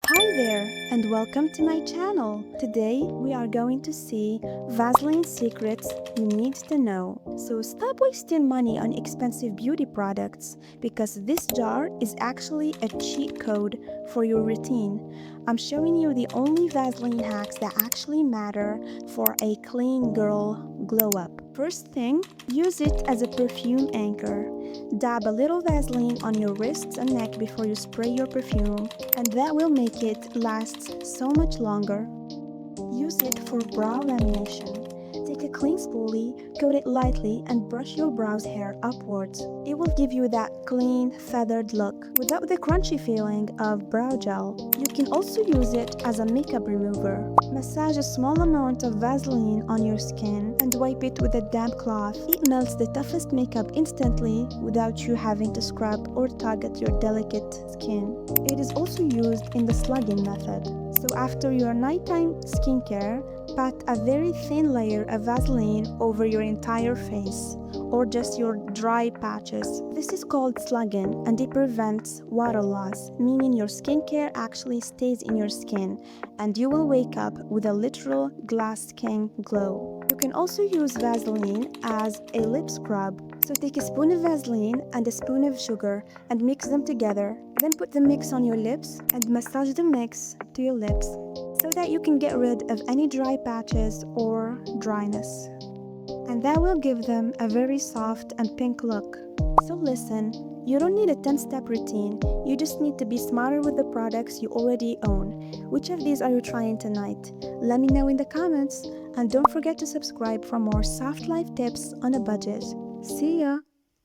Hi there and welcome to my channel. Today we are going to see Vaseline secrets you need to know. So stop wasting money on expensive beauty products because this jar is actually a cheat code for your routine. I'm showing you the only Vaseline hacks that actually matter for a clean girl glow up. First thing, use it as a perfume anchor. Dab a little Vaseline on your wrists and neck before you spray your perfume, and that will make it last so much longer. Use it for brow lamination. Take a clean spoolie, coat it lightly, and brush your brows hair upwards. It will give you that clean, feathered look without the crunchy feeling of brow gel. You can also use it as a makeup remover. Massage a small amount of Vaseline on your skin and wipe it with a damp cloth. It melts the toughest makeup instantly without you having to scrub or tug at your delicate skin. It is also used in the slugging method. So after your nighttime skincare, pat a very thin layer of Vaseline over your entire face or just your dry patches. This is called slugging and it prevents water loss, meaning your skincare actually stays in your skin and you will wake up with a literal glass skin glow. You can also use Vaseline as a lip scrub. So take a spoon of Vaseline and a spoon of sugar and mix them together. Then put the mix on your lips and massage the mix to your lips so that you can get rid of any dry patches or dryness. And that will give them a very soft and pink look. So listen, you don't need a 10-step routine, you just need to be smarter with the products you already own. Which of these are you trying tonight? Let me know in the comments, and don't forget to subscribe for more soft life tips on a budget. See ya!